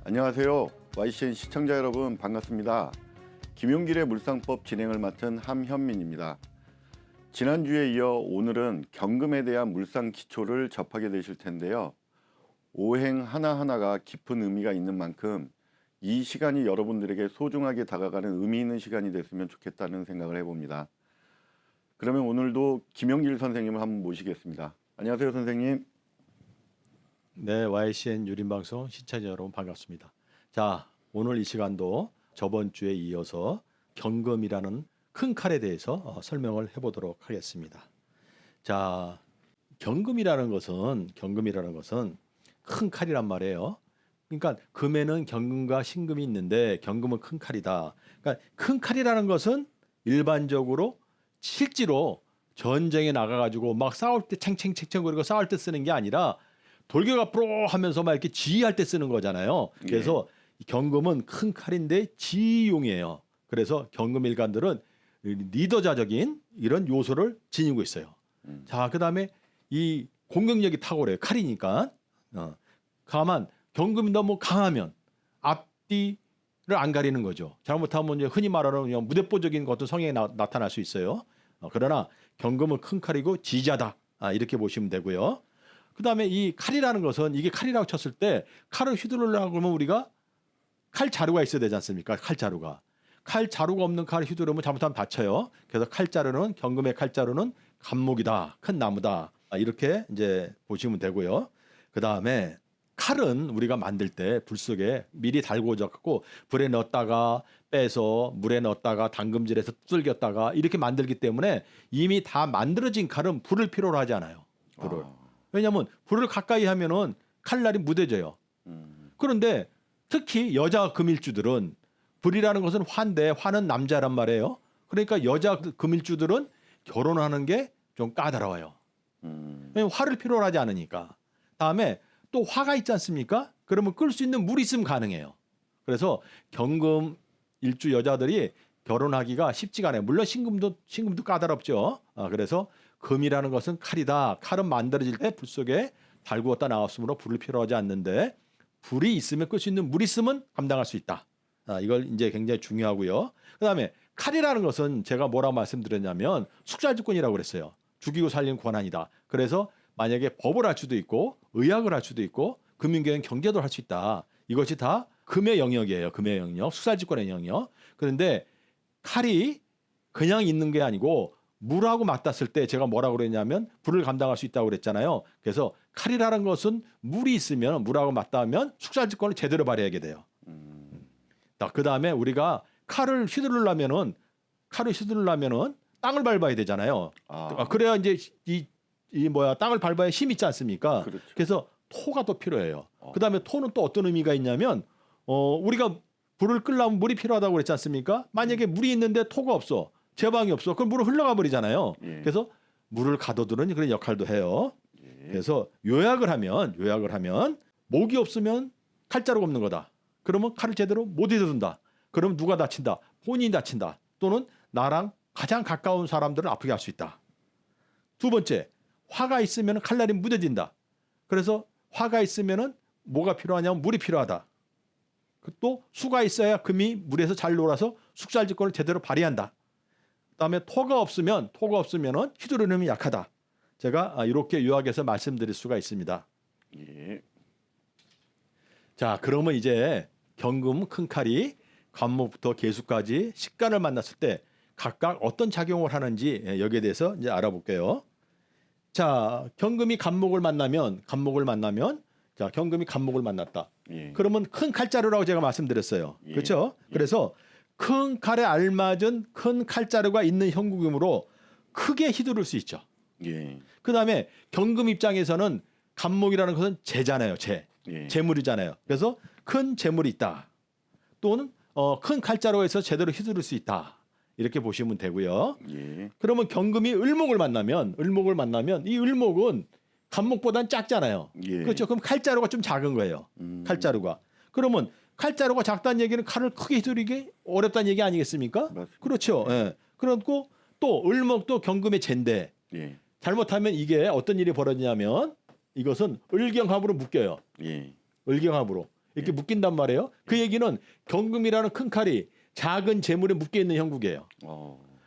안녕하세요. YCN 시청자 여러분 반갑습니다. 김용길의 물상법 진행을 맡은 함현민입니다. 지난주에 이어 오늘은 경금에 대한 물상 기초를 접하게 되실 텐데요. 오행 하나하나가 깊은 의미가 있는 만큼 이 시간이 여러분들에게 소중하게 다가가는 의미 있는 시간이 됐으면 좋겠다는 생각을 해봅니다. 그러면 오늘도 김용길 선생님을 한번 모시겠습니다. 안녕하세요, 선생님. 네, YCN 유림방송 시청자 여러분 반갑습니다. 자, 오늘 이 시간도 저번 주에 이어서 경금이라는 큰 칼에 대해서 설명을 해보도록 하겠습니다. 자, 경금이라는 것은 큰 칼이란 말이에요. 그러니까 금에는 경금과 신금이 있는데 경금은 큰 칼이다. 그러니까 큰 칼이라는 것은 일반적으로 실제로 전쟁에 나가가지고 막 싸울 때 챙챙챙챙거리고 싸울 때 쓰는 게 아니라 돌격 앞으로 하면서 막 이렇게 지휘할 때 쓰는 거잖아요. 그래서 경금은 큰 칼인데 지휘용이에요. 그래서 경금 일간들은 리더자적인 이런 요소를 지니고 있어요. 자, 그다음에 이 공격력이 탁월해요. 칼이니까. 다만 경금이 너무 강하면 앞뒤를 안 가리는 거죠. 잘못하면 이제 흔히 말하는 그냥 무대뽀적인 것도 성향이 나타날 수 있어요. 그러나 경금은 큰 칼이고 지자다. 이렇게 보시면 되고요. 그다음에 이 칼이라는 것은 이게 칼이라고 쳤을 때 칼을 휘두르려고 그러면 우리가 칼 자루가 있어야 되지 않습니까? 칼 자루가. 칼 자루가 없는 칼을 휘두르면 잘못하면 다쳐요. 그래서 칼 자루는 경금의 칼 자루는 감목이다. 큰 나무다. 이렇게 이제 보시면 되고요. 그다음에 칼은 우리가 만들 때 불 속에 미리 달궈져 갖고 불에 넣었다가 빼서 물에 넣었다가 담금질해서 두들겼다가 이렇게 만들기 때문에 이미 다 만들어진 칼은 불을 필요로 하지 않아요. 불을. 왜냐하면 불을 가까이 하면은 칼날이 무뎌져요. 그런데 특히 여자 금일주들은 불이라는 것은 화인데 화는 남자란 말이에요. 그러니까 여자 금일주들은 결혼하는 게 좀 까다로워요. 왜냐면 화를 필요로 하지 않으니까. 다음에 또 화가 있지 않습니까? 그러면 끌 수 있는 물이 있으면 가능해요. 그래서 경금 일주 여자들이 결혼하기가 쉽지가 않아요. 물론 신금도 까다롭죠. 그래서 금이라는 것은 칼이다. 칼은 만들어질 때 불 속에 달구었다 나왔으므로 불을 필요하지 않는데 불이 있으면 끌 수 있는 물이 있으면 감당할 수 있다. 이걸 이제 굉장히 중요하고요. 그다음에 칼이라는 것은 제가 뭐라고 말씀드렸냐면 숙살주권이라고 그랬어요. 죽이고 살리는 권한이다. 그래서 만약에 법을 할 수도 있고 의학을 할 수도 있고 금융계는 경제도 할 수 있다. 이것이 다 금의 영역이에요. 금의 영역, 숙살주권의 영역. 그런데 칼이 그냥 있는 게 아니고 물하고 맞닿았을 때 제가 뭐라고 그랬냐면 불을 감당할 수 있다고 그랬잖아요. 그래서 칼이라는 것은 물이 있으면 물하고 맞닿으면 숙살주권을 제대로 발휘하게 돼요. 그다음에 우리가 칼을 휘두르려면은 땅을 밟아야 되잖아요. 그래야 이제 땅을 밟아야 힘이 있지 않습니까? 그렇죠. 그래서 토가 또 필요해요. 그다음에 토는 또 어떤 의미가 있냐면 우리가 불을 끌려면 물이 필요하다고 그랬지 않습니까? 만약에 물이 있는데 토가 없어. 제방이 없어. 그럼 물은 흘러가 버리잖아요. 그래서 물을 가둬두는 그런 역할도 해요. 그래서 요약을 하면 목이 없으면 칼자루가 없는 거다. 그러면 칼을 제대로 못 휘두른다. 그러면 누가 다친다? 본인이 다친다. 또는 나랑 가장 가까운 사람들을 아프게 할 수 있다. 두 번째, 화가 있으면 칼날이 무뎌진다. 그래서 화가 있으면 뭐가 필요하냐면 물이 필요하다. 또 수가 있어야 금이 물에서 잘 놀아서 숙살주권을 제대로 발휘한다. 그다음에 토가 없으면 휘두르는 힘이 약하다. 제가 이렇게 요약해서 말씀드릴 수가 있습니다. 예. 자, 그러면 이제 경금 큰 칼이 관목부터 계수까지 식간을 만났을 때 각각 어떤 작용을 하는지 여기에 대해서 이제 알아볼게요. 자, 경금이 간목을 만나면 자, 경금이 간목을 만났다. 그러면 큰 칼자루라고 제가 말씀드렸어요. 그렇죠? 그래서 큰 칼에 알맞은 큰 칼자루가 있는 형국이므로 크게 휘두를 수 있죠. 그다음에 경금 입장에서는 간목이라는 것은 재잖아요. 재물이잖아요. 그래서 큰 재물이 있다. 또는 큰 칼자루에서 제대로 휘두를 수 있다. 이렇게 보시면 되고요. 그러면 경금이 을목을 만나면 이 을목은 간목보다는 작잖아요. 그렇죠? 그럼 칼자루가 좀 작은 거예요. 칼자루가. 그러면 칼자루가 작다는 얘기는 칼을 크게 휘두르기 어렵다는 얘기 아니겠습니까? 맞습니다. 그렇죠. 그렇고 또 을목도 경금의 재인데 잘못하면 이게 어떤 일이 벌어지냐면 이것은 을경합으로 묶여요. 을경합으로. 이렇게 묶인단 말이에요. 그 얘기는 경금이라는 큰 칼이 작은 재물에 묶여 있는 형국이에요.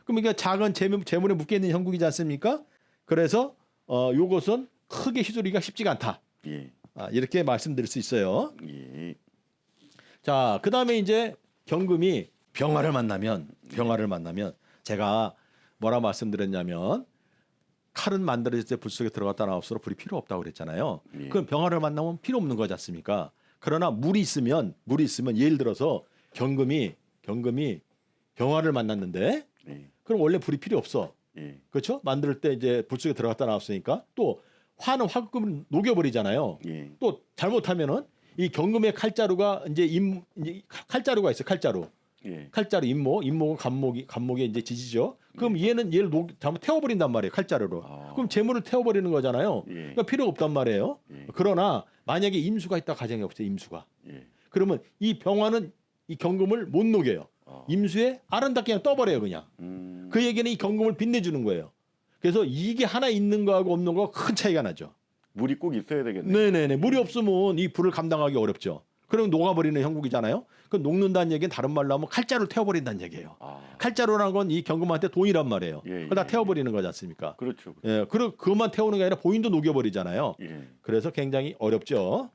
그럼 이게 작은 재물에 묶여 있는 형국이지 않습니까? 그래서 요것은 크게 휘두르기가 쉽지가 않다. 예. 이렇게 말씀드릴 수 있어요. 예. 자, 그다음에 이제 경금이 병화를 만나면 제가 뭐라 말씀드렸냐면 칼은 만들어질 때 불 속에 들어갔다 나올수록 불이 필요 없다고 그랬잖아요. 예. 그럼 병화를 만나면 필요 없는 거지 않습니까? 그러나 물이 있으면 예를 들어서 경금이 병화를 만났는데 예. 그럼 원래 불이 필요 없어. 예. 그렇죠? 만들 때 이제 불 속에 들어갔다 나왔으니까 또 화는 화금을 녹여버리잖아요. 예. 또 잘못하면은 이 경금의 칼자루가 이제 칼자루가 있어. 칼자루. 예. 칼자루 임목은 간목에 이제 지지죠. 그럼 얘를 잘못 태워버린단 말이에요. 칼자루로. 그럼 재물을 태워버리는 거잖아요. 예. 그러니까 필요가 없단 말이에요. 예. 그러나 만약에 임수가 있다 가정이 없어요. 임수가. 예. 그러면 이 병화는 이 경금을 못 녹여요. 임수에 아름답게 그냥 떠버려요. 그냥. 그 얘기는 이 경금을 빛내주는 거예요. 그래서 이게 하나 있는 거하고 없는 거 큰 차이가 나죠. 물이 꼭 있어야 되겠네. 네네네. 물이 없으면 이 불을 감당하기 어렵죠. 그럼 녹아버리는 형국이잖아요. 그 녹는다는 얘기는 다른 말로 하면 칼자루를 태워버린다는 얘기예요. 칼자루라는 건 이 경금한테 돈이란 말이에요. 예, 그걸 다 예, 태워버리는 거지 않습니까? 그렇죠. 예, 그것만 태우는 게 아니라 본인도 녹여버리잖아요. 예. 그래서 굉장히 어렵죠.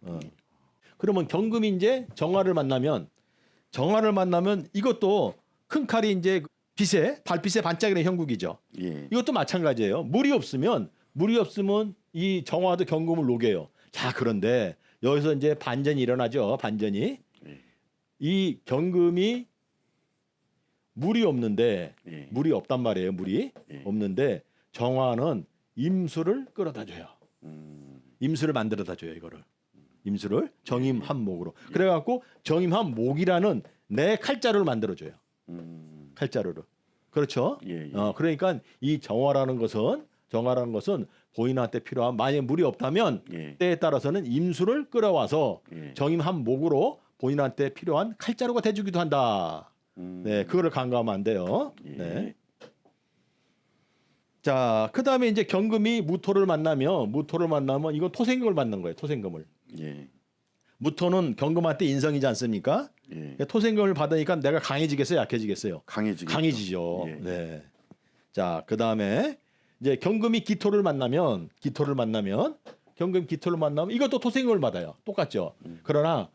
그러면 경금이 이제 정화를 만나면 이것도 큰 칼이 이제 달빛에 반짝이는 형국이죠. 예. 이것도 마찬가지예요. 물이 없으면 이 정화도 경금을 녹여요. 자, 그런데 여기서 이제 반전이 일어나죠. 반전이. 예. 이 경금이 물이 없는데 예. 물이 없단 말이에요. 물이 예. 없는데 정화는 임수를 끌어다 줘요. 임수를 만들어다 줘요. 이거를. 임수를 정임한목으로. 그래갖고 정임한목이라는 내 칼자루를 만들어줘요. 칼자루를. 그렇죠. 예. 예. 그러니까 이 정화라는 것은 본인한테 필요한 만약 물이 없다면 예. 때에 따라서는 임수를 끌어와서 예. 정임한목으로 본인한테 필요한 칼자루가 돼주기도 한다. 네, 그거를 간과하면 안 돼요. 예. 네. 자, 그다음에 이제 경금이 무토를 만나면 이건 토생금을 받는 거예요. 토생금을. 예. 무토는 경금한테 인성이지 않습니까? 예. 토생금을 받으니까 내가 강해지겠어요, 약해지겠어요? 강해지죠. 예. 네. 자, 그다음에 이제 경금이 기토를 만나면 이것도 토생금을 받아요. 똑같죠. 그러나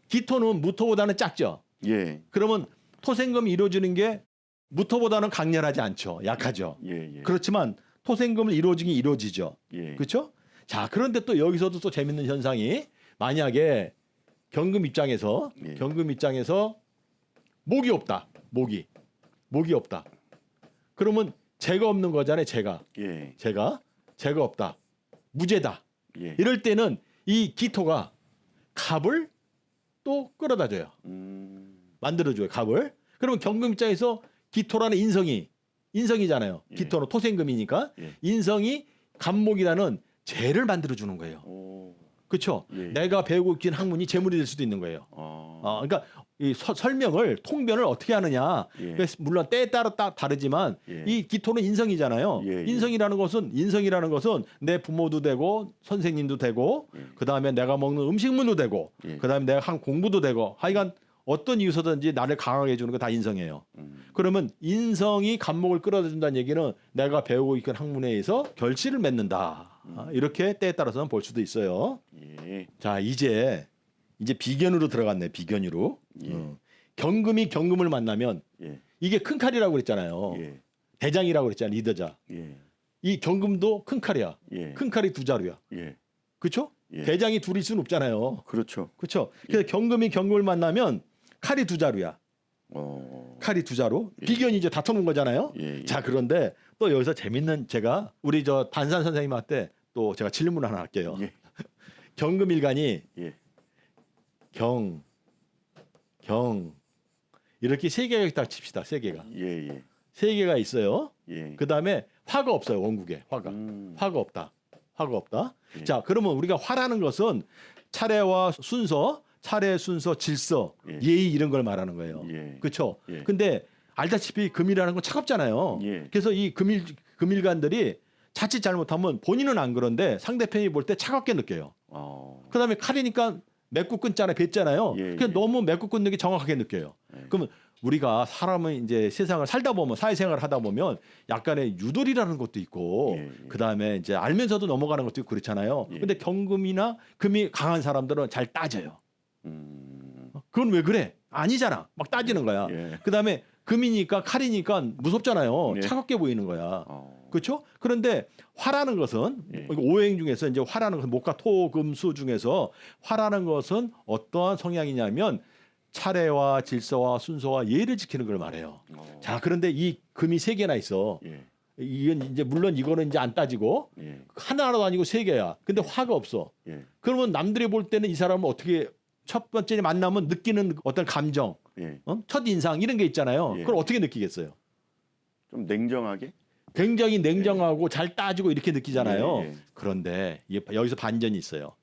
기토는 무토보다는 작죠. 예. 그러면 토생금이 이루어지는 게 무토보다는 강렬하지 않죠. 약하죠. 예. 예. 그렇지만 토생금을 이루어지죠. 예. 그렇죠? 자, 그런데 또 여기서도 또 재밌는 현상이 만약에 경금 입장에서 목이 없다. 목이 없다. 그러면 재가 없는 거잖아요. 재가 없다. 무재다. 예. 이럴 때는 이 기토가 갑을 또 끌어다 줘요. 만들어줘요. 갑을. 그러면 경금 입장에서 기토라는 인성이잖아요. 예. 기토는 토생금이니까 예. 인성이 갑목이라는 재를 만들어주는 거예요. 그렇죠? 예. 내가 배우고 있긴 학문이 재물이 될 수도 있는 거예요. 그러니까 이 통변을 어떻게 하느냐. 예. 그래서 물론 때에 따라 다르지만 예. 이 기토는 인성이잖아요. 예. 인성이라는 것은 내 부모도 되고 선생님도 되고 그다음에 내가 먹는 음식물도 되고 예. 그다음에 내가 한 공부도 되고 하여간 어떤 이유서든지 나를 강하게 해주는 거 다 인성이에요. 그러면 인성이 갑목을 끌어준다는 얘기는 내가 배우고 있는 학문에 의해서 결실을 맺는다. 이렇게 때에 따라서는 볼 수도 있어요. 예. 자, 이제 비견으로 들어갔네. 비견으로. 예. 경금이 경금을 만나면 예. 이게 큰 칼이라고 그랬잖아요. 예. 대장이라고 그랬잖아요. 리더자. 예. 이 경금도 큰 칼이야. 예. 큰 칼이 두 자루야. 예. 그렇죠? 예. 대장이 둘일 수는 없잖아요. 그렇죠. 그렇죠? 그래서 경금이 경금을 만나면 칼이 두 자루야. 칼이 두 자루. 비견이죠. 다투는 거잖아요. 예. 자, 그런데 또 여기서 재밌는 제가 우리 저 단산 선생님한테 또 제가 질문 하나 할게요. 예. 경금일간이 예. 경 이렇게 세 개가 있다 칩시다. 세 개가. 예. 세 개가 있어요. 예. 그다음에 화가 없어요. 원국에 화가. 화가 없다. 예. 자, 그러면 우리가 화라는 것은 차례 순서, 질서, 예. 예의 이런 걸 말하는 거예요. 예. 그렇죠? 예. 근데 알다시피 금이라는 건 차갑잖아요. 예. 그래서 이 금일간들이 자칫 잘못하면 본인은 안 그런데 상대편이 볼 때 차갑게 느껴요. 그다음에 칼이니까 맺고 끊잖아요. 뱉잖아요. 예, 그냥 예. 너무 맺고 끊는 게 정확하게 느껴요. 예. 그러면 우리가 사람은 이제 세상을 살다 보면 사회생활을 하다 보면 약간의 유도리라는 것도 있고 예, 예. 그다음에 이제 알면서도 넘어가는 것도 있고 그렇잖아요. 예. 근데 경금이나 금이 강한 사람들은 잘 따져요. 그건 왜 그래? 아니잖아. 막 따지는 거야. 예. 그다음에 금이니까 칼이니까 무섭잖아요. 예. 차갑게 보이는 거야. 어. 그렇죠? 그런데 화라는 것은 예. 오행 중에서 이제 화라는 것은 목과 토, 금, 수 중에서 화라는 것은 어떠한 성향이냐면 차례와 질서와 순서와 예를 지키는 걸 말해요. 자, 그런데 이 금이 세 개나 있어. 예. 이건 이제 물론 이거는 이제 안 따지고 예. 하나도 아니고 세 개야. 근데 화가 없어. 예. 그러면 남들이 볼 때는 이 사람은 어떻게 첫 번째 만나면 느끼는 어떤 감정, 예. 첫 인상 이런 게 있잖아요. 예. 그걸 어떻게 느끼겠어요? 좀 냉정하게? 굉장히 냉정하고 잘 따지고 이렇게 느끼잖아요. 예, 예. 그런데 여기서 반전이 있어요.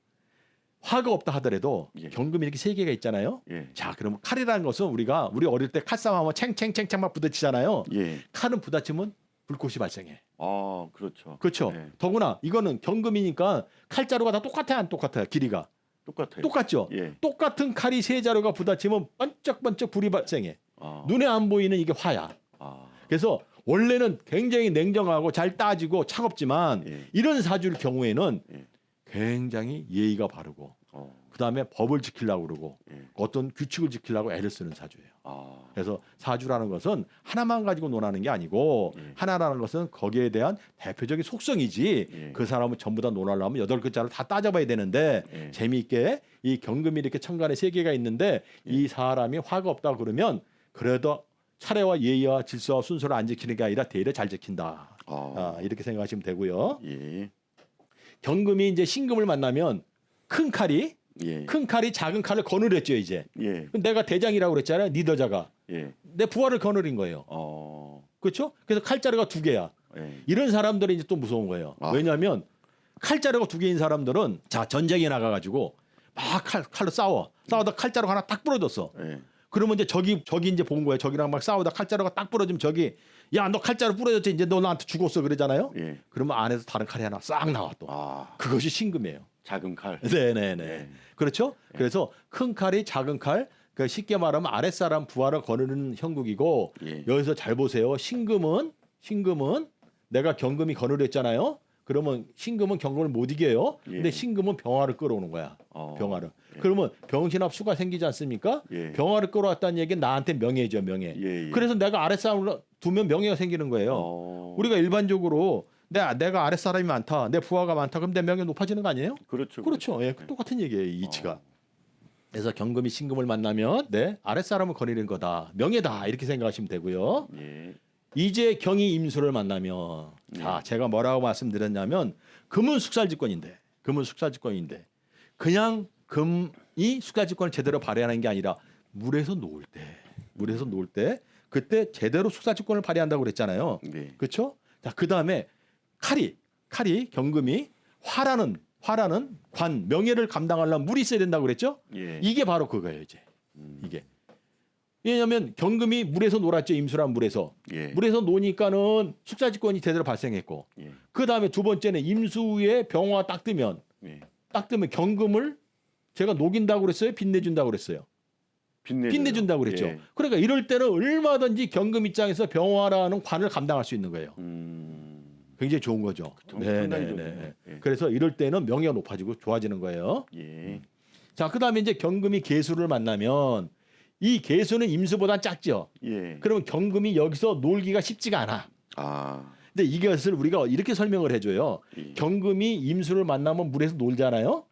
화가 없다 하더라도 예. 경금이 이렇게 세 개가 있잖아요. 예. 자, 그러면 칼이라는 것은 우리 어릴 때 칼싸움하면 챙챙챙챙 막 부딪히잖아요. 예. 칼은 부딪히면 불꽃이 발생해. 아, 그렇죠. 그렇죠. 예. 더구나 이거는 경금이니까 칼자루가 다 똑같아요, 안 똑같아요? 길이가 똑같아요. 똑같죠. 예. 똑같은 칼이 세 자루가 부딪히면 번쩍번쩍 불이 발생해. 아. 눈에 안 보이는 이게 화야. 아. 그래서 원래는 굉장히 냉정하고 잘 따지고 차갑지만 예. 이런 사주일 경우에는 예. 굉장히 예의가 바르고 어. 그다음에 법을 지키려고 그러고 예. 어떤 규칙을 지키려고 애를 쓰는 사주예요. 아. 그래서 사주라는 것은 하나만 가지고 논하는 게 아니고 예. 하나라는 것은 거기에 대한 대표적인 속성이지 예. 그 사람을 전부 다 논하려면 여덟 글자를 다 따져봐야 되는데 예. 재미있게 이 경금이 이렇게 천간에 세 개가 있는데 이 사람이 화가 없다 그러면 그래도 차례와 예의와 질서와 순서를 안 지키는 게 아니라 대의를 잘 지킨다. 아. 이렇게 생각하시면 되고요. 예. 경금이 이제 신금을 만나면 큰 칼이 작은 칼을 거느렸죠 이제. 예. 내가 대장이라고 그랬잖아요. 리더자가. 예. 내 부하를 거느린 거예요. 어. 그렇죠? 그래서 칼자루가 두 개야. 예. 이런 사람들이 이제 또 무서운 거예요. 아. 왜냐하면 칼자루가 두 개인 사람들은 자 전쟁에 나가가지고 막 칼로 싸우다 칼자루가 하나 딱 부러졌어. 예. 그러면 이제 적이 이제 본 거예요. 적이랑 막 싸우다 칼자루가 딱 부러지면 적이 야 너 칼자루 부러졌지 이제 너 나한테 죽었어 그러잖아요. 예. 그러면 안에서 다른 칼이 하나 싹 나와 또. 아. 그것이 신금이에요. 작은 칼. 네네네. 예. 그렇죠. 그래서 큰 칼이 작은 칼. 그러니까 쉽게 말하면 아랫사람 부하를 거느리는 형국이고 예. 여기서 잘 보세요. 신금은 내가 경금이 거느렸잖아요. 그러면 신금은 경금을 못 이겨요. 예. 근데 신금은 병화를 끌어오는 거야. 어. 병화를. 예. 그러면 병신합 수가 생기지 않습니까? 예. 병화를 끌어왔다는 얘기는 나한테 명예죠, 명예. 예, 예. 그래서 내가 아랫사람을 두면 명예가 생기는 거예요. 어. 우리가 일반적으로 내가 아랫사람이 많다, 내 부하가 많다, 그럼 내 명예 높아지는 거 아니에요? 그렇죠. 그렇죠. 예, 똑같은 얘기예요, 이 이치가. 어. 그래서 경금이 신금을 만나면 아랫사람을 거느리는 거다. 명예다. 이렇게 생각하시면 되고요. 예. 이제 경이 임수를 만나면 자, 제가 뭐라고 말씀드렸냐면 금은 숙살지권인데 그냥 금이 숙살지권을 제대로 발휘하는 게 아니라 물에서 놓을 때 그때 제대로 숙살지권을 발휘한다고 그랬잖아요. 네. 그렇죠? 자, 그다음에 칼이 경금이 화라는 관 명예를 감당하려면 물이 있어야 된다고 그랬죠? 예. 이게 바로 그거예요, 이제. 이게. 왜냐하면 경금이 물에서 놀았죠. 임수란 물에서. 예. 물에서 노니까는 숙사지권이 제대로 발생했고. 예. 그다음에 두 번째는 임수에 병화 딱 뜨면 예. 경금을 제가 녹인다고 그랬어요? 빛내준다고 그랬어요? 빛내준다고 그랬죠. 예. 그러니까 이럴 때는 얼마든지 경금 입장에서 병화라는 관을 감당할 수 있는 거예요. 굉장히 좋은 거죠. 상당히 좋네요. 예. 그래서 이럴 때는 명예가 높아지고 좋아지는 거예요. 예. 자, 그다음에 이제 경금이 계수를 만나면 이 계수는 임수보다 작죠. 예. 그러면 경금이 여기서 놀기가 쉽지가 않아. 아. 근데 이것을 우리가 이렇게 설명을 해줘요. 예. 경금이 임수를 만나면 물에서 놀잖아요.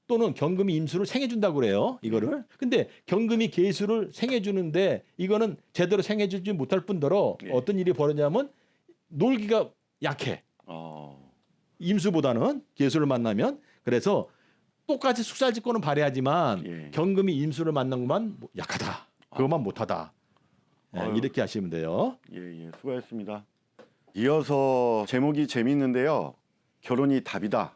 또는 경금이 임수를 생해준다고 그래요. 이거를. 근데 경금이 계수를 생해주는데 이거는 제대로 생해주지 못할 뿐더러 예. 어떤 일이 벌어지냐면 놀기가 약해. 임수보다는 계수를 만나면. 그래서 똑같이 숙살지권은 발휘하지만 예. 경금이 임수를 만난 것만 약하다. 그것만 못하다. 아유. 이렇게 하시면 돼요. 예, 예. 수고하셨습니다. 이어서 제목이 재미있는데요. 결혼이 답이다.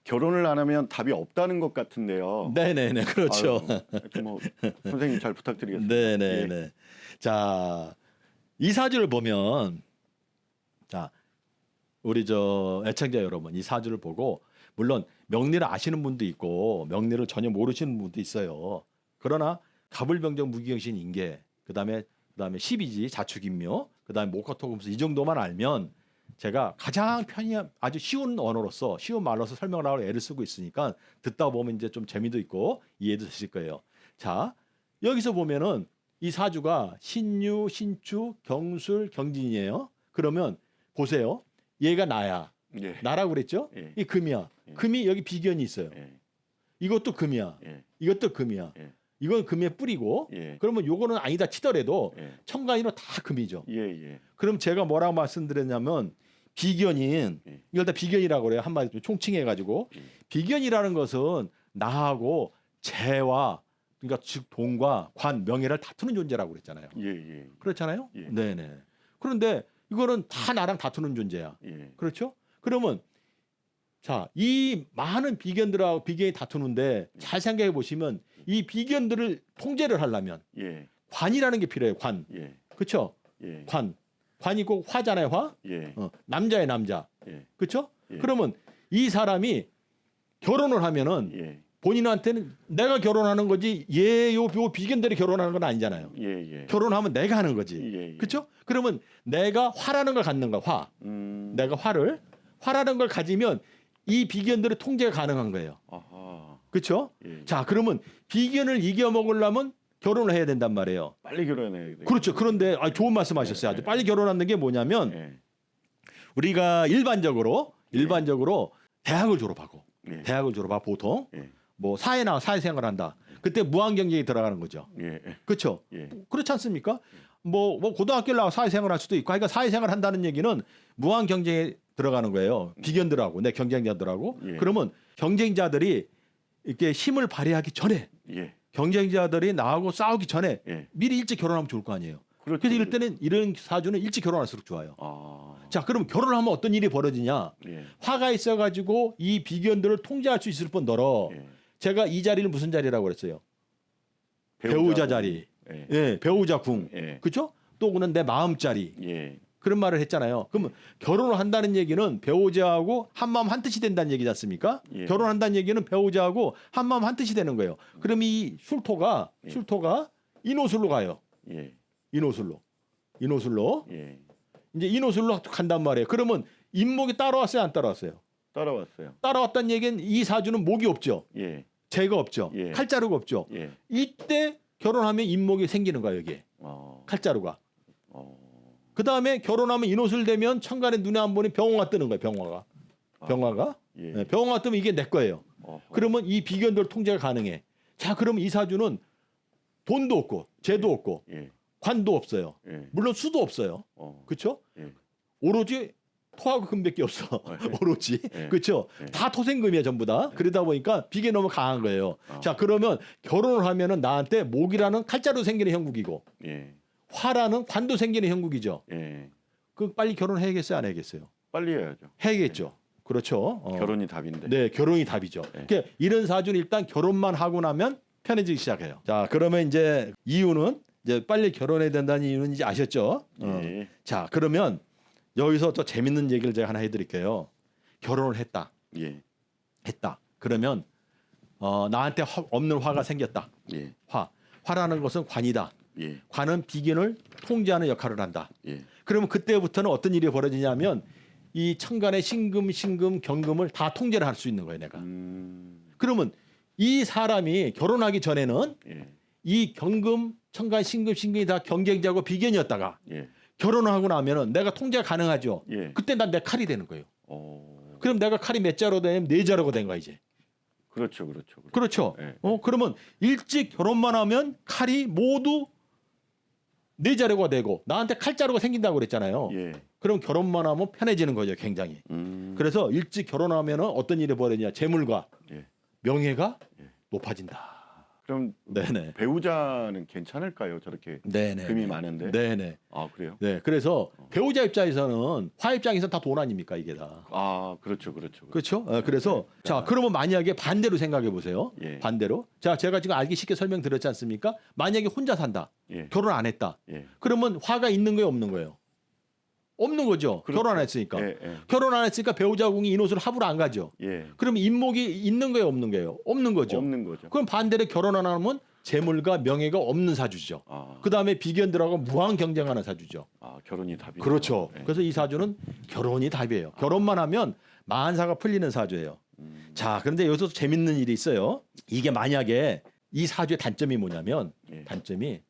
결혼을 안 하면 답이 없다는 것 같은데요. 네네네. 그렇죠. 아유, 하여튼 뭐 선생님 잘 부탁드리겠습니다. 네네네. 예. 자, 이 사주를 보면 자, 우리 애청자 여러분 이 사주를 보고 물론 명리를 아시는 분도 있고 명리를 전혀 모르시는 분도 있어요. 그러나 가불병정 무기경신 인계 그다음에 12지 자축인묘 그다음에 목화토금수 이 정도만 알면 제가 가장 편히 아주 쉬운 언어로서 쉬운 말로서 설명을 하고 애를 쓰고 있으니까 듣다 보면 이제 좀 재미도 있고 이해도 되실 거예요. 자, 여기서 보면은 이 사주가 신유, 신축, 경술, 경진이에요. 그러면 보세요. 얘가 나야. 예. 나라고 그랬죠? 예. 이 금이야. 예. 금이 여기 비견이 있어요. 예. 이것도 금이야. 예. 이것도 금이야. 예. 이건 금의 뿌리고 예. 그러면 요거는 아니다 치더라도 예. 천간이는 다 금이죠. 예. 예. 그럼 제가 뭐라고 말씀드렸냐면 비견인 예. 이걸 다 비견이라고 그래요. 한마디로 총칭해 가지고 예. 비견이라는 것은 나하고 재와 그러니까 즉 돈과 관 명예를 다투는 존재라고 그랬잖아요. 예. 예. 그렇잖아요. 예. 네네. 그런데 이거는 다 나랑 다투는 존재야. 예. 그렇죠? 그러면 자, 이 많은 비견들하고 비견이 다투는데 잘 생각해 보시면 이 비견들을 통제를 하려면 예. 관이라는 게 필요해요. 관. 예. 그렇죠? 예. 관. 관이 꼭 화잖아요. 화. 예. 남자의 남자. 예. 그렇죠? 예. 그러면 이 사람이 결혼을 하면은 예. 본인한테는 내가 결혼하는 거지 얘요 비견들이 결혼하는 건 아니잖아요. 예. 예. 결혼하면 내가 하는 거지. 예. 예. 그렇죠? 그러면 내가 화라는 걸 갖는 거야. 화. 내가 화라는 걸 가지면 이 비견들의 통제가 가능한 거예요. 아하. 그렇죠? 예. 자, 그러면 비견을 이겨 먹으려면 결혼을 해야 된단 말이에요. 빨리 결혼해야 돼. 그렇죠. 그런데 좋은 말씀하셨어요. 아주 빨리 결혼하는 게 뭐냐면 예. 우리가 일반적으로 대학을 졸업하고 예. 대학을 졸업하고 보통 예. 뭐 사회생활을 한다. 그때 무한경쟁이 들어가는 거죠. 예. 그렇죠? 예. 그렇지 않습니까? 뭐 고등학교를 나와 사회생활 할 수도 있고, 그러니까 사회생활 한다는 얘기는 무한 경쟁에 들어가는 거예요. 비견들하고 내 경쟁자들하고. 예. 그러면 경쟁자들이 이렇게 힘을 발휘하기 전에 예. 경쟁자들이 나하고 싸우기 전에 예. 미리 일찍 결혼하면 좋을 거 아니에요. 그렇죠. 그래서 이럴 때는 이런 사주는 일찍 결혼할수록 좋아요. 아. 자, 그럼 결혼을 하면 어떤 일이 벌어지냐? 예. 화가 있어가지고 이 비견들을 통제할 수 있을 뿐더러 예. 제가 이 자리를 무슨 자리라고 그랬어요? 배우자 자리. 예. 예, 배우자 궁. 예. 그렇죠? 또 그는 내 마음 자리. 예. 그런 말을 했잖아요. 그러면 결혼을 한다는 얘기는 배우자하고 한마음 한뜻이 된다는 얘기지 않습니까? 예. 결혼한다는 얘기는 배우자하고 한마음 한뜻이 되는 거예요. 그럼 이 술토가 인호술로 가요. 예. 인호술로. 예. 이제 인호술로 간단 말이에요. 그러면 인목이 따라왔어요, 안 따라왔어요? 따라왔어요. 따라왔다는 얘기는 이 사주는 목이 없죠. 예. 재가 없죠. 예. 칼자루가 없죠. 예. 이때 결혼하면 인목이 생기는 거예요, 여기에. 칼자루가. 그 다음에 결혼하면 인호술 되면 천간에 눈에 안 보니 병화가 뜨는 거예요. 병화가. 예. 네, 병화가 뜨면 이게 내 거예요. 그러면 이 비견들 통제가 가능해. 자, 그러면 이 사주는 돈도 없고 재도 없고 예. 관도 없어요. 예. 물론 수도 없어요. 그렇죠? 예. 오로지 토하고 금밖에 없어. 예. 오로지. 예. 그렇죠? 예. 다 토생금이야 전부 다. 그러다 보니까 비견 너무 강한 거예요. 아. 자, 그러면 결혼을 하면은 나한테 목이라는 칼자루 생기는 형국이고 예. 화라는 관도 생기는 형국이죠. 예. 그 빨리 결혼해야겠어요, 안 해야겠어요? 빨리 해야죠. 해야겠죠. 그렇죠. 결혼이 답인데. 네, 결혼이 답이죠. 네. 그러니까 이런 사주는 일단 결혼만 하고 나면 편해지기 시작해요. 자, 그러면 이제 이유는 이제 빨리 결혼해야 된다는 이유는 이제 아셨죠? 예. 자, 그러면 여기서 또 재밌는 얘기를 제가 하나 해드릴게요. 결혼을 했다. 예. 그러면 나한테 없는 화가 생겼다. 예. 화라는 것은 관이다. 예. 관은 비견을 통제하는 역할을 한다. 예. 그러면 그때부터는 어떤 일이 벌어지냐면 이 천간의 신금, 경금을 다 통제를 할 수 있는 거예요, 내가. 그러면 이 사람이 결혼하기 전에는 예. 이 경금, 천간, 신금이 다 경쟁자고 비견이었다가 예. 결혼을 하고 나면은 내가 통제가 가능하죠. 예. 그때 난 내 칼이 되는 거예요. 그럼 내가 칼이 몇 자로 되면 네 자로가 된 거야, 이제. 그렇죠. 그렇죠. 예. 그러면 일찍 결혼만 하면 칼이 모두 네 자루가 되고 나한테 칼자루가 생긴다고 그랬잖아요. 예. 그럼 결혼만 하면 편해지는 거죠, 굉장히. 그래서 일찍 결혼하면 어떤 일이 벌어지냐? 재물과 예. 명예가 예. 높아진다. 그럼 네네. 배우자는 괜찮을까요? 저렇게 네네. 금이 많은데. 네네. 아, 그래요? 네. 그래서 배우자 입장에서는 화 입장에서는 다 돈 아닙니까, 이게 다. 아, 그렇죠. 그렇죠? 그래서 자, 그러면 만약에 반대로 생각해 보세요. 예. 반대로. 자, 제가 지금 알기 쉽게 설명드렸지 않습니까? 만약에 혼자 산다. 예. 결혼 안 했다. 예. 그러면 화가 있는 거예요, 없는 거예요? 없는 거죠. 그렇죠. 결혼 안 했으니까. 예, 예. 결혼 안 했으니까 배우자궁이 인옷으로 합으로 안 가죠. 예. 그럼 인목이 있는 거예요, 없는 거예요? 없는 거죠. 없는 거죠. 그럼 반대로 결혼 안 하면 재물과 명예가 없는 사주죠. 그다음에 비견들하고 무한 경쟁하는 사주죠. 결혼이 답이죠. 그렇죠. 예. 그래서 이 사주는 결혼이 답이에요. 결혼만 하면 만사가 풀리는 사주예요. 자, 그런데 여기서 재밌는 일이 있어요. 이게 만약에 이 사주의 단점이 뭐냐면 예. 단점이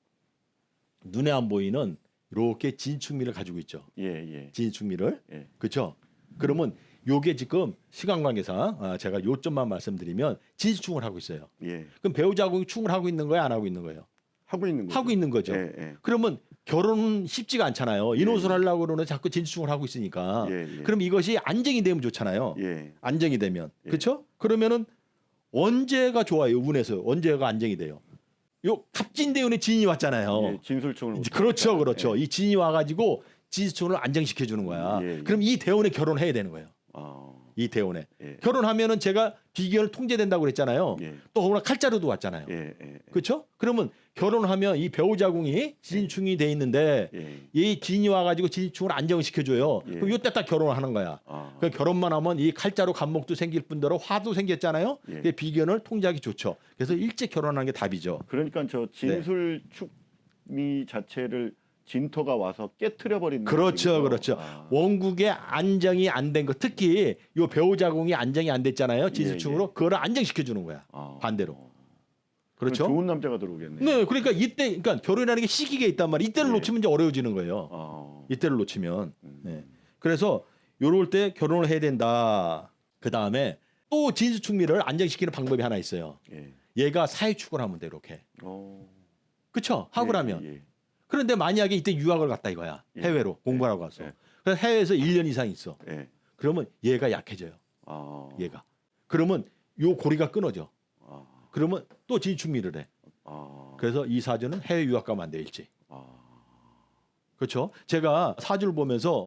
눈에 안 보이는 이렇게 진축미를 가지고 있죠. 예, 예. 진축미를. 예. 그렇죠? 그러면 요게 지금 시간 관계상 제가 요점만 말씀드리면 진축을 하고 있어요. 예. 그럼 배우자궁이 축을 하고 있는 거예요, 안 하고 있는 거예요? 하고 있는 거죠. 하고 있는 거죠. 예, 예. 그러면 결혼은 쉽지가 않잖아요. 인옷을 하려고 그러는 자꾸 진축을 하고 있으니까. 예, 예. 그럼 이것이 안정이 되면 좋잖아요. 예. 안정이 되면. 예. 그렇죠? 그러면은 언제가 좋아요? 운에서 언제가 안정이 돼요? 요 갑진대운에 진이 왔잖아요. 예, 진술충을 그렇죠, 못하니까. 그렇죠. 이 진이 와가지고 진수를 안정시켜 주는 거야. 예, 예. 그럼 이 대운에 결혼해야 되는 거예요. 이 대운에 예. 결혼하면은 제가 비견을 통제된다고 그랬잖아요. 예. 또 허구나 칼자루도 왔잖아요. 예, 예. 그렇죠? 그러면 결혼하면 이 배우자궁이 진충이 돼 있는데 예. 이 진이 와가지고 진충을 안정시켜 줘요. 예. 그럼 이때 딱 결혼을 하는 거야. 그 결혼만 하면 이 칼자루 간목도 생길 뿐더러 화도 생겼잖아요. 예. 그게 비견을 통제하기 좋죠. 그래서 일찍 결혼하는 게 답이죠. 그러니까 저 진술축미 자체를 진토가 와서 깨트려 버리는 그렇죠, 느낌이죠. 그렇죠. 원국의 안정이 안 된 거, 특히 요 배우자궁이 안정이 안 됐잖아요. 진술충으로 예. 그거를 안정시켜 주는 거야. 반대로. 그렇죠? 좋은 남자가 들어오겠네요. 네, 그러니까 이때, 그러니까 결혼이라는 게 시기가 있단 말이에요. 이때를 예. 놓치면 이제 어려워지는 거예요. 이때를 놓치면. 네. 그래서 요럴 때 결혼을 해야 된다. 그 다음에 또 진수충미를 안정시키는 방법이 하나 있어요. 예. 얘가 사회축을 하면 돼, 이렇게. 그렇죠? 하고 나면. 예. 그런데 만약에 이때 유학을 갔다 이거야. 예. 해외로 공부하러 가서. 예. 그래서 해외에서 1년 이상 있어. 예. 그러면 얘가 약해져요. 얘가. 그러면 요 고리가 끊어져. 그러면 또 진축미를 해. 그래서 이 사주는 해외 유학 가면 안 돼, 일찍. 그렇죠? 제가 사주를 보면서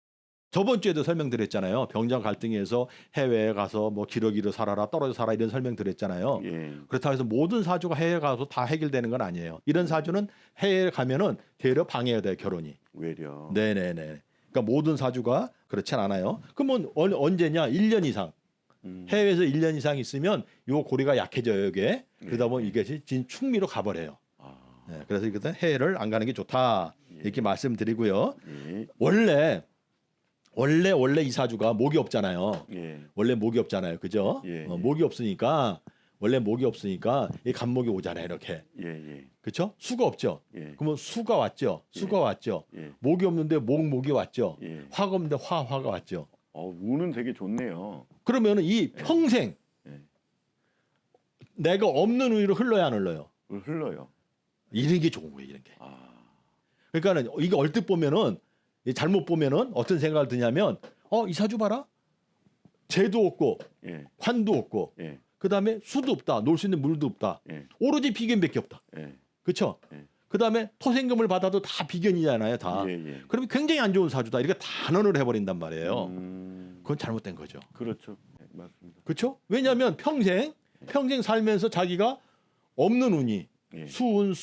저번 주에도 설명드렸잖아요. 병장 갈등에서 해외에 가서 뭐 기러기로 살아라, 떨어져 살아 이런 설명드렸잖아요. 예. 그렇다고 해서 모든 사주가 해외 가서 다 해결되는 건 아니에요. 이런 사주는 해외에 가면은 되려 방해해야 돼요, 결혼이. 외려. 네네네. 그러니까 모든 사주가 그렇진 않아요. 그러면 언제냐? 1년 이상. 해외에서 1년 이상 있으면 요 고리가 약해져요, 이게. 그러다 보면 이게 진축미로 가버려요. 네, 그래서 이것은 해외를 안 가는 게 좋다. 이렇게 말씀드리고요. 예. 원래 이 사주가 목이 없잖아요. 예. 원래 목이 없잖아요. 그죠? 예, 예. 목이 없으니까 원래 목이 없으니까 이 간목이 오잖아요. 이렇게. 예. 그렇죠? 수가 없죠. 예. 그러면 수가 왔죠. 수가 왔죠. 예. 목이 없는데 목이 왔죠. 예. 화가 없는데 화가 왔죠. 운은 되게 좋네요. 그러면 이 평생 예. 내가 없는 우위로 흘러야 안 흘러요. 흘러요. 이런 게 좋은 거예요. 이런 게. 그러니까는 이게 얼뜻 보면은 잘못 보면은 어떤 생각을 드냐면 이 사주 봐라. 재도 없고 예. 관도 없고 예. 그다음에 수도 없다. 놀 수 있는 물도 없다. 예. 오로지 비견밖에 없다. 예. 그렇죠? 예. 그다음에 토생금을 받아도 다 비견이잖아요. 다. 예. 그러면 굉장히 안 좋은 사주다. 이렇게 단언을 해버린단 말이에요. 그건 잘못된 거죠. 그렇죠. 네, 맞습니다. 그렇죠? 왜냐하면 평생 살면서 자기가 없는 운이 예. 수운,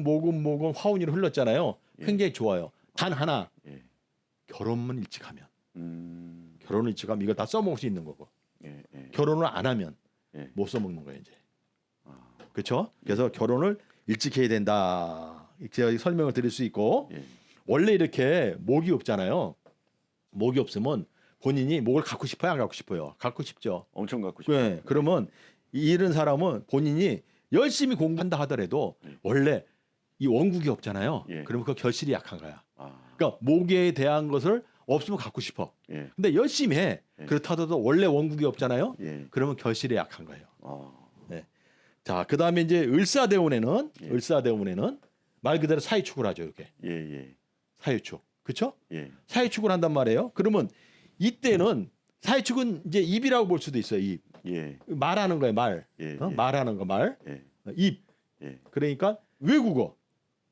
모금, 화운이 흘렀잖아요. 예. 굉장히 좋아요. 단 하나 예. 결혼만 일찍 하면 결혼을 일찍 하면 이거 다 써먹을 수 있는 거고 예. 결혼을 안 하면 예. 못 써먹는 거예요 이제. 그렇죠? 그래서 결혼을 일찍 해야 된다. 이렇게 설명을 드릴 수 있고 예. 원래 이렇게 목이 없잖아요. 목이 없으면 본인이 목을 갖고 싶어요, 안 갖고 싶어요? 갖고 싶죠. 엄청 갖고 싶어요. 네. 그러면 이런 사람은 본인이 열심히 공부한다 하더라도 원래 이 원국이 없잖아요. 예. 그러면 그 결실이 약한 거야. 그러니까 목에 대한 것을 없으면 갖고 싶어. 예. 근데 열심히 해. 예. 그렇다도 원래 원국이 없잖아요. 예. 그러면 결실이 약한 거예요. 네. 자, 그다음에 이제 을사대운에는 말 그대로 사이축을 하죠, 이렇게. 예. 사이축. 그렇죠? 예. 사이축을 한단 말이에요. 그러면 이때는 사이축은 이제 입이라고 볼 수도 있어요. 입. 예. 말하는 거예요, 말. 예. 말하는 거, 말. 예. 입. 예. 그러니까 외국어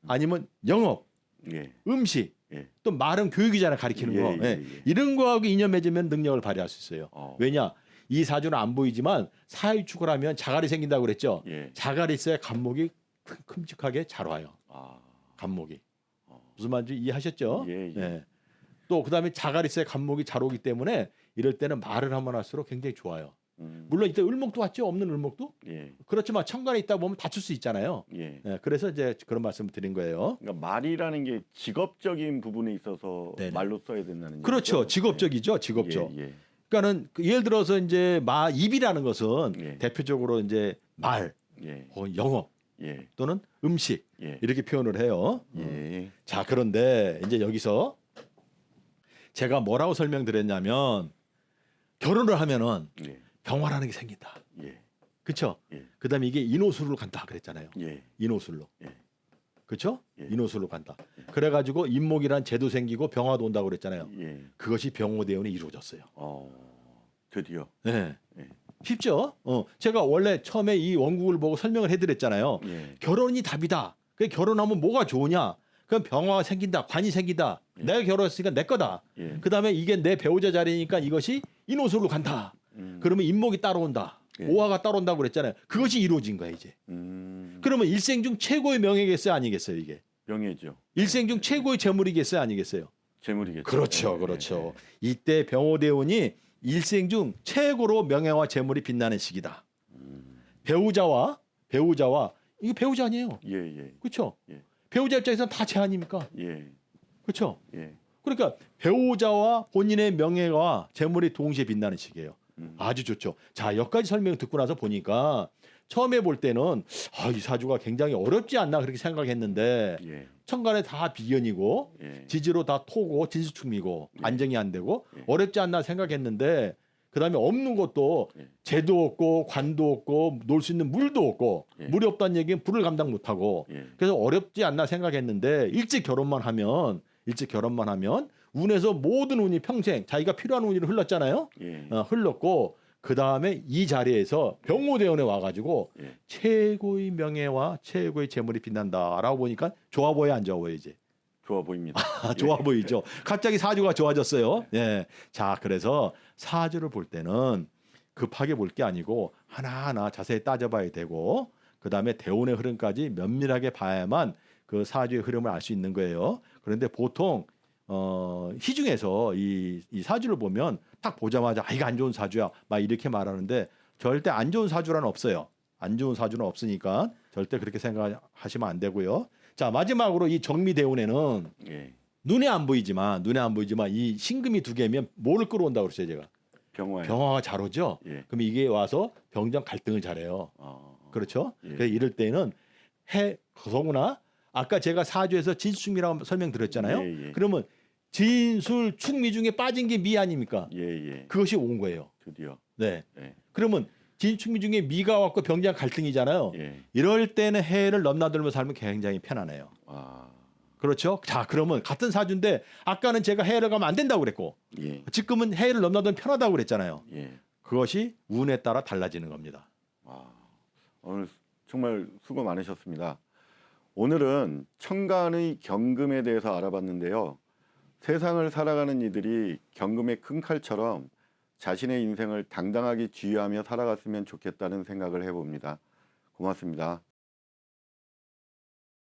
아니면 영업, 예. 음식. 예. 또 말은 교육이잖아요, 가리키는 거. 예. 이런 거하고 인연 맺으면 능력을 발휘할 수 있어요. 왜냐? 이 사주는 안 보이지만 사이축을 하면 자갈이 생긴다고 그랬죠. 예. 자갈이 있어야 간목이 큼직하게 잘 와요. 간목이. 무슨 말인지 이해하셨죠? 예. 예. 또 그다음에 자가리스의 간목이 잘 오기 때문에 이럴 때는 말을 하면 할수록 굉장히 좋아요. 물론 이때 을목도 왔죠. 없는 을목도. 예. 그렇지만 천간에 있다 보면 다칠 수 있잖아요. 예. 예, 그래서 이제 그런 말씀을 드린 거예요. 그러니까 말이라는 게 직업적인 부분에 있어서 네네. 말로 써야 된다는 그렇죠. 얘기죠? 직업적이죠. 직업적. 예. 예. 그러니까는 예를 들어서 이제 입이라는 것은 예. 대표적으로 이제 말, 예. 영업 예. 또는 음식 예. 이렇게 표현을 해요. 예. 자, 그런데 이제 여기서 제가 뭐라고 설명드렸냐면 결혼을 하면은 예. 병화라는 게 생긴다. 예. 그렇죠? 예. 그다음에 이게 인호술로 간다 그랬잖아요. 예. 인호술로. 예. 그렇죠? 예. 인호술로 간다. 그래가지고 인목이란 제도 생기고 병화도 온다고 그랬잖아요. 예. 그것이 병호대운이 이루어졌어요. 드디어. 네. 예. 쉽죠? 제가 원래 처음에 이 원국을 보고 설명을 해드렸잖아요. 예. 결혼이 답이다. 그 결혼하면 뭐가 좋으냐? 그럼 병화가 생긴다, 관이 생긴다. 예. 내가 결혼했으니까 내 거다. 예. 그다음에 이게 내 배우자 자리니까 이것이 인호술로 간다. 그러면 인목이 따라온다. 예. 오화가 따라온다고 그랬잖아요. 그것이 이루어진 거야 이제. 그러면 일생 중 최고의 명예겠어요, 아니겠어요 이게? 명예죠. 일생 중 최고의 재물이겠어요, 아니겠어요? 재물이겠죠. 그렇죠, 예. 그렇죠. 이때 병호대운이 일생 중 최고로 명예와 재물이 빛나는 시기다. 배우자와 이게 배우자 아니에요, 예. 예. 그렇죠? 예. 배우자 입장에서는 다 제한입니까? 예. 그렇죠? 예. 그러니까 배우자와 본인의 명예와 재물이 동시에 빛나는 시기예요. 아주 좋죠. 자, 여기까지 설명 듣고 나서 보니까 처음에 볼 때는 이 사주가 굉장히 어렵지 않나 그렇게 생각했는데 예. 천간에 다 비견이고 예. 지지로 다 토고 진수축미고 예. 안정이 안 되고 예. 어렵지 않나 생각했는데 그다음에 없는 것도 예. 재도 없고 관도 없고 놀 수 있는 물도 없고 예. 물이 없다는 얘기는 불을 감당 못하고 예. 그래서 어렵지 않나 생각했는데 일찍 결혼만 하면 운에서 모든 운이 평생 자기가 필요한 운이 흘렀잖아요. 예. 흘렀고 그 다음에 이 자리에서 병호대원에 와가지고 예. 최고의 명예와 최고의 재물이 빛난다라고 보니까 좋아 보여 안 좋아 보여 이제? 좋아 보입니다. 좋아 보이죠. 갑자기 사주가 좋아졌어요. 예. 자, 그래서 사주를 볼 때는 급하게 볼 게 아니고 하나하나 자세히 따져봐야 되고 그 다음에 대운의 흐름까지 면밀하게 봐야만 그 사주의 흐름을 알 수 있는 거예요. 그런데 보통 시중에서 이 사주를 보면 딱 보자마자 이거 안 좋은 사주야 막 이렇게 말하는데 절대 안 좋은 사주란 없어요. 안 좋은 사주는 없으니까 절대 그렇게 생각하시면 안 되고요. 자, 마지막으로 이 정미대운에는 예. 눈에 안 보이지만 이 신금이 두 개면 뭐를 끌어온다고 그랬어요, 제가. 병화요. 병화가 잘 오죠. 예. 그럼 이게 와서 병정 갈등을 잘해요. 그렇죠? 예. 그래서 이럴 때는 더구나 아까 제가 사주에서 진수축미라고 설명드렸잖아요. 예. 예. 그러면 진술 축미 중에 빠진 게 미 아닙니까? 예. 예. 그것이 온 거예요. 드디어. 네. 예. 그러면 진축미 중에 미가 왔고 병장 갈등이잖아요. 예. 이럴 때는 해를 넘나들며 살면 굉장히 편안해요. 그렇죠? 자, 그러면 같은 사주인데 아까는 제가 해를 가면 안 된다고 그랬고 예. 지금은 해를 넘나들면 편하다고 그랬잖아요. 예. 그것이 운에 따라 달라지는 겁니다. 오늘 정말 수고 많으셨습니다. 오늘은 천간의 경금에 대해서 알아봤는데요. 세상을 살아가는 이들이 경금의 큰 칼처럼 자신의 인생을 당당하게 지휘하며 살아갔으면 좋겠다는 생각을 해봅니다. 고맙습니다.